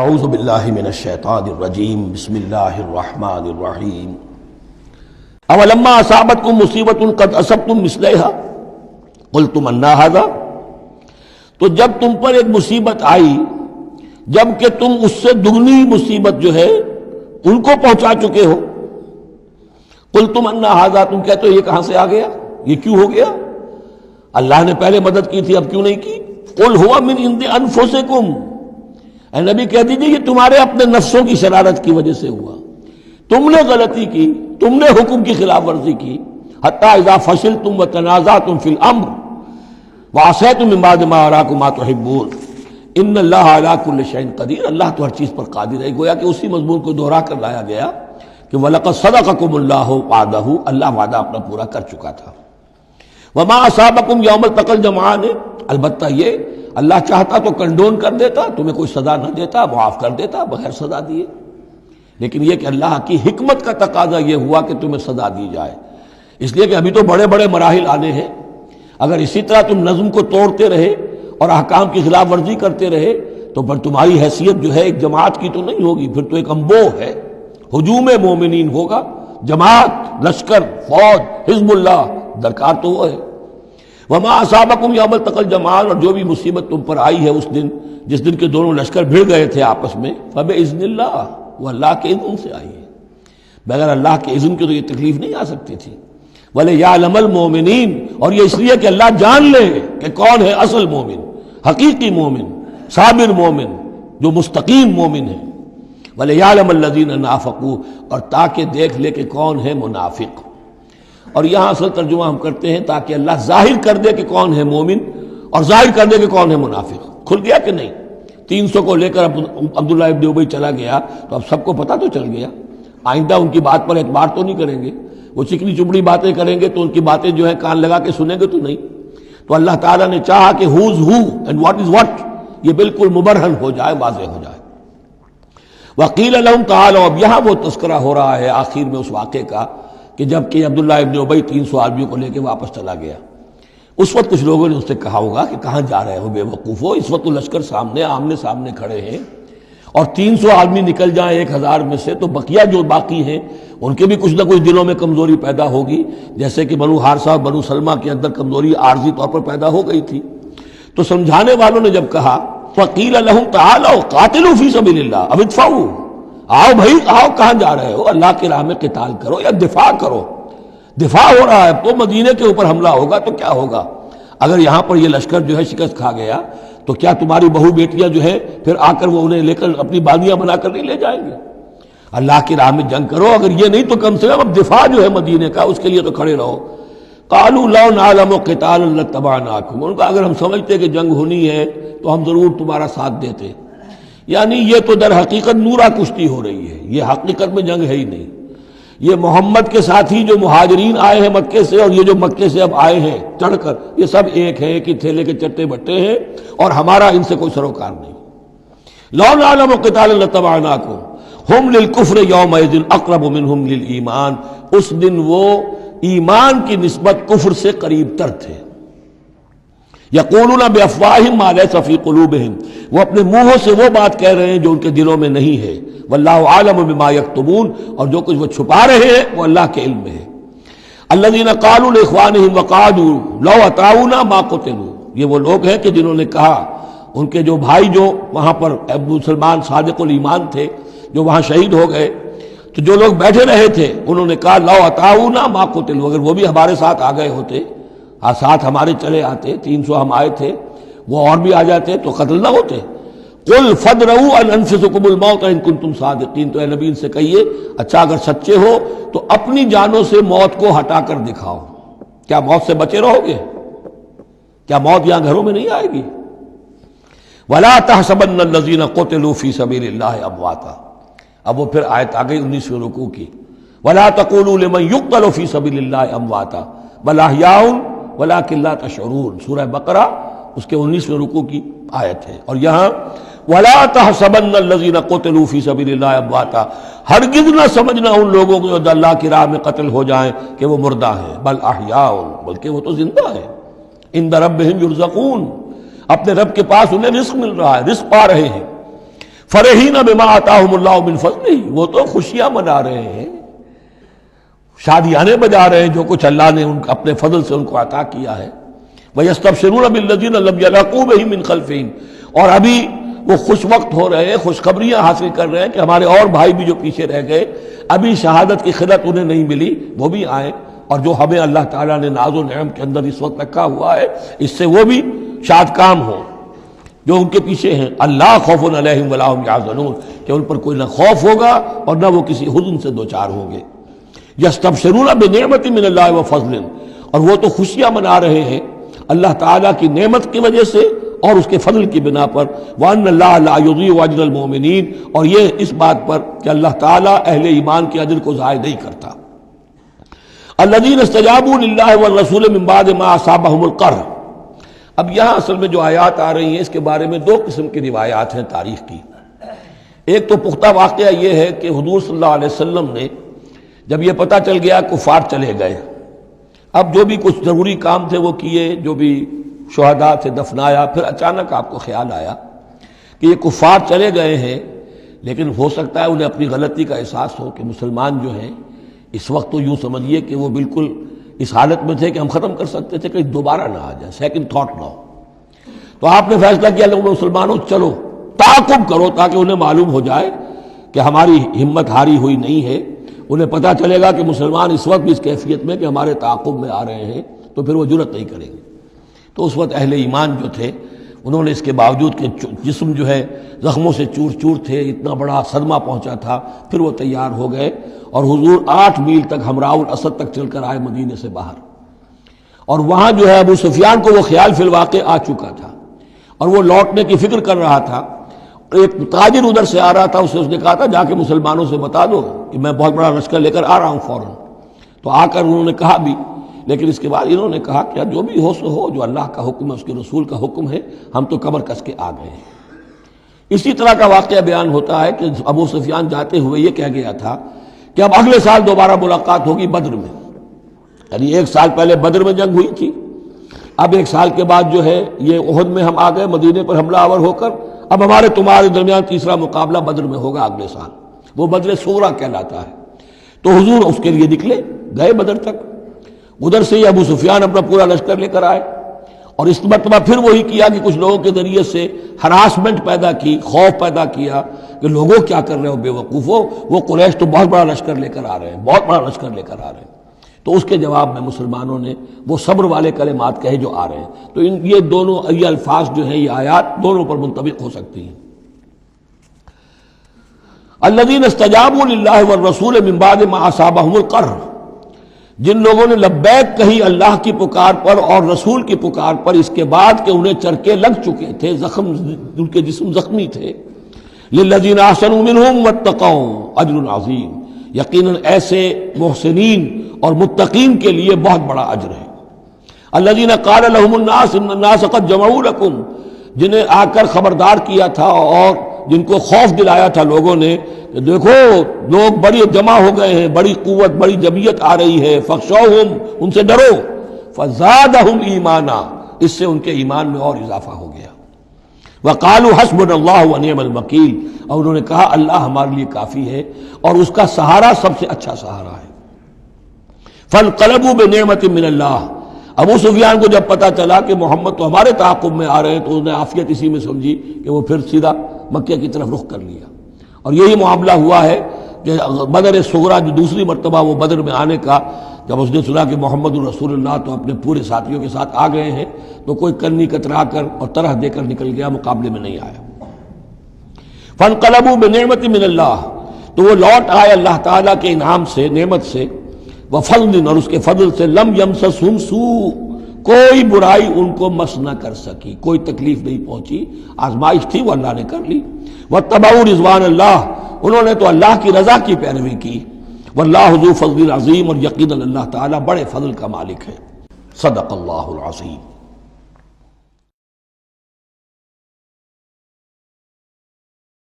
اعوذ باللہ من الشیطان الرجیم بسم اللہ الرحمن الرحیم اولما اصابتکم مصیبۃ قد اصبتم مثلھا قلتم انا ھذا، تو جب تم پر ایک مصیبت آئی جب کہ تم اس سے دگنی مصیبت جو ہے ان کو پہنچا چکے ہو، قلتم انا ھذا، تم کہتے ہو یہ کہاں سے آ گیا، یہ کیوں ہو گیا، اللہ نے پہلے مدد کی تھی اب کیوں نہیں کی۔ قل ھو من عند انفسکم، اے نبی کہہ دیجئے یہ تمہارے اپنے نفسوں کی شرارت کی وجہ سے ہوا، تم نے غلطی کی، تم نے حکم کی خلاف ورزی کی، حتی اذا فشلتم وتنازعتم فی الامر وعصیتم من بعد ما اراکم ما تحبون ان اللہ علی کل شیء قدیر، اللہ تو ہر چیز پر قادر ہے۔ گویا کہ اسی مضمون کو دہرا کر لایا گیا کہ وَلَقَدْ صَدَقَكُمُ اللَّهُ وَعْدَهُ، اللہ وعدہ اپنا پورا کر چکا تھا۔ وَمَا أَصَابَكُمْ يَوْمَ الْتَقَى الْجَمْعَانِ، البتہ یہ اللہ چاہتا تو کنڈون کر دیتا، تمہیں کوئی سزا نہ دیتا، معاف کر دیتا بغیر سزا دیے، لیکن یہ کہ اللہ کی حکمت کا تقاضا یہ ہوا کہ تمہیں سزا دی جائے، اس لیے کہ ابھی تو بڑے بڑے مراحل آنے ہیں۔ اگر اسی طرح تم نظم کو توڑتے رہے اور احکام کی خلاف ورزی کرتے رہے تو پھر تمہاری حیثیت جو ہے ایک جماعت کی تو نہیں ہوگی، پھر تو ایک انبوہ ہے، ہجوم مومنین ہوگا، جماعت، لشکر، فوج، حزب اللہ درکار تو وہ ہے۔ وما اصابکم یوم التقى الجمعان، اور جو بھی مصیبت تم پر آئی ہے اس دن جس دن کے دونوں لشکر بھڑ گئے تھے آپس میں، فباذن اللہ، وہ اللہ کے اذن سے آئی ہے، بغیر اللہ کے اذن کے تو یہ تکلیف نہیں آ سکتی تھی۔ وَلِيَعْلَمَ الْمُؤْمِنِينَ، اور یہ اس لیے کہ اللہ جان لے کہ کون ہے اصل مومن، حقیقی مومن، صابر مومن، جو مستقیم مومن ہے۔ وَلِيَعْلَمَ الَّذِينَ نَافَقُوا، اور تاکہ دیکھ لے کہ کون ہے منافق۔ اور یہاں اصل ترجمہ ہم کرتے ہیں تاکہ اللہ ظاہر کر دے کہ کون ہے مومن اور ظاہر کر دے کہ کون ہے منافق۔ کھل گیا کہ نہیں؟ 300 کو لے کر عبداللہ ابن ابی چلا گیا تو اب سب کو پتہ تو چل گیا، آئندہ ان کی بات پر اعتبار تو نہیں کریں گے، وہ چکنی چپڑی باتیں کریں گے تو ان کی باتیں جو ہے کان لگا کے سنیں گے تو نہیں۔ تو اللہ تعالیٰ نے چاہا کہ who's who and what is what یہ بالکل مبرہن ہو جائے، واضح ہو جائے۔ وقیل لہم تعالوا، اب یہاں وہ تذکرہ ہو رہا ہے آخر میں اس واقعے کا کہ جب کہ عبداللہ ابن ابی 300 آدمیوں کو لے کے واپس چلا گیا، اس وقت کچھ لوگوں نے اس سے کہا ہوگا کہ کہاں جا رہے ہو بے وقوفو، اس وقت تو لشکر سامنے آمنے سامنے کھڑے ہیں اور 300 آدمی نکل جائیں 1000 میں سے تو بقیہ جو باقی ہیں ان کے بھی کچھ نہ کچھ دلوں میں کمزوری پیدا ہوگی، جیسے کہ بنو حارثہ اور بنو سلمہ کے اندر کمزوری عارضی طور پر پیدا ہو گئی تھی۔ تو سمجھانے والوں نے جب کہا فقیل لہم تعالوا قاتلوا فی سبیل اللہ، اب ادفعوا، آؤ بھائی آؤ، کہاں جا رہے ہو، اللہ کی راہ میں قتال کرو یا دفاع کرو۔ دفاع ہو رہا ہے تو مدینے کے اوپر حملہ ہوگا تو کیا ہوگا، اگر یہاں پر یہ لشکر جو ہے شکست کھا گیا تو کیا تمہاری بہو بیٹیاں جو ہے پھر آ کر وہ انہیں لے کر اپنی باندیاں بنا کر نہیں لے جائیں گے؟ اللہ کی راہ میں جنگ کرو، اگر یہ نہیں تو کم سے کم اب دفاع جو ہے مدینے کا اس کے لیے تو کھڑے رہو۔ قالوا لو نعلم قتالا لاتبعناکم، ان کا اگر ہم سمجھتے کہ جنگ ہونی ہے تو ہم ضرور تمہارا ساتھ دیتے، یعنی یہ تو در حقیقت نورا کشتی ہو رہی ہے، یہ حقیقت میں جنگ ہے ہی نہیں۔ یہ محمد کے ساتھی جو مہاجرین آئے ہیں مکے سے اور یہ جو مکے سے اب آئے ہیں چڑھ کر، یہ سب ایک ہیں، ایک ہی تھیلے کے چٹے بٹے ہیں اور ہمارا ان سے کوئی سروکار نہیں۔ لو نعلم قتالا لاتبعناکم ہم للکفر یومئذ اقرب منہم للایمان، اس دن وہ ایمان کی نسبت کفر سے قریب تر تھے۔ یقولون بافواہہم ما لیس فی قلوبہم، وہ اپنے منہوں سے وہ بات کہہ رہے ہیں جو ان کے دلوں میں نہیں ہے۔ واللہ عالم بما یکتمون، اور جو کچھ وہ چھپا رہے ہیں وہ اللہ کے علم میں ہے۔ الذین قالوا لاخوانہم وقعدوا لو اطاعونا ما قتلوا، یہ وہ لوگ ہیں کہ جنہوں نے کہا، ان کے جو بھائی جو وہاں پر ابو سلمان صادق الایمان تھے جو وہاں شہید ہو گئے، تو جو لوگ بیٹھے رہے تھے انہوں نے کہا لو اطاعونا ما قتلوا، اگر وہ بھی ہمارے ساتھ آ گئے ہوتے، ساتھ ہمارے چلے آتے، 300 ہم آئے تھے، وہ اور بھی آ جاتے تو قتل نہ ہوتے۔ قل فادرؤوا عن انفسکم الموت ان کنتم صادقین، تو اے نبی ان سے کہیے اچھا اگر سچے ہو تو اپنی جانوں سے موت کو ہٹا کر دکھاؤ، کیا موت سے بچے رہو گے؟ کیا موت یہاں گھروں میں نہیں آئے گی؟ ولا تحسبن الذین قتلوا فی سبیل اللہ امواتا، اب وہ پھر آیت آ گئی 19ویں رکوع کی، ولا تقولوا لمن يقتل فی سبیل اللہ امواتا بل احیاء ولکن لا تشعرون، سورہ بقرہ اس کے 19ویں رکوع کی آیت ہے۔ اور یہاں وَلَا تَحْسَبَنَّ الَّذِينَ قُتِلُوا فِي سَبِيلِ اللَّهِ أَمْوَاتًا، ہرگز نہ سمجھنا ان لوگوں کو جو اللہ کی راہ میں قتل ہو جائیں کہ وہ مردہ ہیں، بل احیاء، بلکہ وہ تو زندہ ہیں، عند ربهم يرزقون، اپنے رب کے پاس انہیں رزق مل رہا ہے، رزق پا رہے ہیں۔ فرحین بما آتاہم اللہ من فضلہ، وہ تو خوشیاں منا رہے ہیں، شادیانے بجا رہے ہیں جو کچھ اللہ نے اپنے فضل سے ان کو عطا کیا ہے۔ وَيَسْتَبْشِرُونَ بِالَّذِينَ لَمْ يَلْحَقُوا بِهِم مِّن خَلْفِهِمْ، اور ابھی وہ خوش وقت ہو رہے ہیں، خوشخبریاں حاصل کر رہے ہیں کہ ہمارے اور بھائی بھی جو پیچھے رہ گئے، ابھی شہادت کی خلت انہیں نہیں ملی، وہ بھی آئیں، اور جو ہمیں اللہ تعالیٰ نے ناز و نعم کے اندر اس وقت رکھا ہوا ہے اس سے وہ بھی شاد کام ہوں جو ان کے پیچھے ہیں۔ اللہ خوف علیہم ولا هم یحزنون، کہ ان پر کوئی نہ خوف ہوگا اور نہ وہ کسی حزن سے دوچار ہوں گے۔ یستبشرون بنعمت من اللہ وفضل، اور وہ تو خوشیاں منا رہے ہیں اللہ تعالیٰ کی نعمت کی وجہ سے اور اس کے فضل کی بنا پر، وَأَنَّ اللَّهَ لَا يُضِيعُ أَجْرَ الْمُؤْمِنِينَ، اور یہ اس بات پر کہ اللہ تعالیٰ اہل ایمان کے اجر کو ضائع نہیں کرتا۔ الَّذِينَ اسْتَجَابُوا لِلَّهِ وَالرَّسُولِ مِن بَعْدِ مَا أَصَابَهُمُ الْقَرْحُ۔ اب یہاں اصل میں جو آیات آ رہی ہیں اس کے بارے میں دو قسم کی روایات ہیں تاریخ کی۔ ایک تو پختہ واقعہ یہ ہے کہ حضور صلی اللہ علیہ وسلم نے جب یہ پتہ چل گیا کفار چلے گئے، اب جو بھی کچھ ضروری کام تھے وہ کیے، جو بھی شہداء تھے دفنایا، پھر اچانک آپ کو خیال آیا کہ یہ کفار چلے گئے ہیں، لیکن ہو سکتا ہے انہیں اپنی غلطی کا احساس ہو کہ مسلمان جو ہیں اس وقت تو یوں سمجھیے کہ وہ بالکل اس حالت میں تھے کہ ہم ختم کر سکتے تھے کہ دوبارہ نہ آ جائے، سیکنڈ تھاٹ نہ ہو۔ تو آپ نے فیصلہ کیا لوگوں مسلمانوں چلو تعاقب کرو تاکہ انہیں معلوم ہو جائے کہ ہماری ہمت ہاری ہوئی نہیں ہے، انہیں پتہ چلے گا کہ مسلمان اس وقت بھی اس کیفیت میں کہ ہمارے تعاقب میں آ رہے ہیں تو پھر وہ جرأت نہیں کریں گے۔ تو اس وقت اہل ایمان جو تھے انہوں نے اس کے باوجود کہ جسم جو ہے زخموں سے چور چور تھے، اتنا بڑا صدمہ پہنچا تھا، پھر وہ تیار ہو گئے اور حضور 8 میل تک حمراء الاسد تک چل کر آئے مدینے سے باہر، اور وہاں جو ہے ابو سفیان کو وہ خیال فی الواقع آ چکا تھا اور وہ لوٹنے کی فکر کر رہا تھا۔ ایک تاجر ادھر سے آ رہا تھا، اس نے کہا تھا جا کے مسلمانوں سے بتا دو کہ میں بہت بڑا لشکر لے کر آ رہا ہوں فوراً۔ تو آ کر انہوں نے کہا بھی، لیکن اس کے بعد انہوں نے کہا کہ جو بھی ہو سو ہو، جو اللہ کا حکم ہے اس کے رسول کا حکم ہے، ہم تو کمر کس کے آ گئے ہیں۔ اسی طرح کا واقعہ بیان ہوتا ہے کہ ابو سفیان جاتے ہوئے یہ کہہ گیا تھا کہ اب اگلے سال دوبارہ ملاقات ہوگی بدر میں، یعنی 1 سال پہلے بدر میں جنگ ہوئی تھی، اب 1 سال کے بعد جو ہے یہ احد میں ہم آ گئے مدینے پر حملہ آور ہو کر، اب ہمارے تمہارے درمیان تیسرا مقابلہ بدر میں ہوگا اگلے سال، وہ بدر صغریٰ کہلاتا ہے۔ تو حضور اس کے لیے نکلے، گئے بدر تک، ادھر سے ہی ابو سفیان اپنا پورا لشکر لے کر آئے، اور اس مرتبہ پھر وہی کیا کہ کچھ لوگوں کے ذریعے سے ہراسمنٹ پیدا کی، خوف پیدا کیا کہ لوگوں کیا کر رہے ہو بے وقوفو، وہ قریش تو بہت بڑا لشکر لے کر آ رہے ہیں، بہت بڑا لشکر لے کر آ رہے ہیں۔ تو اس کے جواب میں مسلمانوں نے وہ صبر والے کلمات کہے جو آ رہے ہیں۔ تو یہ دونوں یہ الفاظ جو ہیں، یہ آیات دونوں پر منطبق ہو سکتی ہیں۔ الذین استجابوا للہ والرسول من بعد ما اصابہم القرح، جن لوگوں نے لبیک کہی اللہ کی پکار پر اور رسول کی پکار پر اس کے بعد کہ انہیں چرکے لگ چکے تھے، زخم، ان کے جسم زخمی تھے۔ للذین احسنوا منہم واتقوا اجر عظیم، یقیناً ایسے محسنین اور متقین کے لیے بہت بڑا اجر ہے۔ الذین قال لهم الناس ان الناس قد جمعوا لكم، جنہیں آ کر خبردار کیا تھا اور جن کو خوف دلایا تھا لوگوں نے کہ دیکھو لوگ بڑی جمع ہو گئے ہیں، بڑی قوت، بڑی جمعیت آ رہی ہے، فخشوہم، ان سے ڈرو، فزادہم ایمانا، اس سے ان کے ایمان میں اور اضافہ ہو گیا۔ وقالوا حسبنا اللہ ونعم الوکیل، اور انہوں نے کہا اللہ ہمارے لیے کافی ہے اور اس کا سہارا سب سے اچھا سہارا ہے۔ فانقلبوا بنعمت من اللہ، ابو سفیان کو جب پتا چلا کہ محمد تو ہمارے تعاقب میں آ رہے ہیں تو انہوں نے عافیت اسی میں سمجھی کہ وہ پھر سیدھا مکہ کی طرف رخ کر لیا، اور یہی معاملہ ہوا ہے کہ بدر صغریٰ جو دوسری مرتبہ وہ بدر میں آنے کا، جب اس نے سنا کہ محمد الرسول اللہ تو اپنے پورے ساتھیوں کے ساتھ آ گئے ہیں تو کوئی کنی کترا کر اور طرح دے کر نکل گیا، مقابلے میں نہیں آیا۔ فانقلبوا بنعمت من اللہ، تو وہ لوٹ آئے اللہ تعالیٰ کے انعام سے، نعمت سے، وفضل، اور اس کے فضل سے، لم یمسسہم سوء، کوئی برائی ان کو مس نہ کر سکی، کوئی تکلیف نہیں پہنچی، آزمائش تھی وہ اللہ نے کر لی۔ واتبعوا رضوان اللہ، انہوں نے تو اللہ کی رضا کی پیروی کی۔ واللہ ذو فضل عظیم، اور یقیناً اللہ تعالیٰ بڑے فضل کا مالک ہے۔ صدق اللہ العظیم۔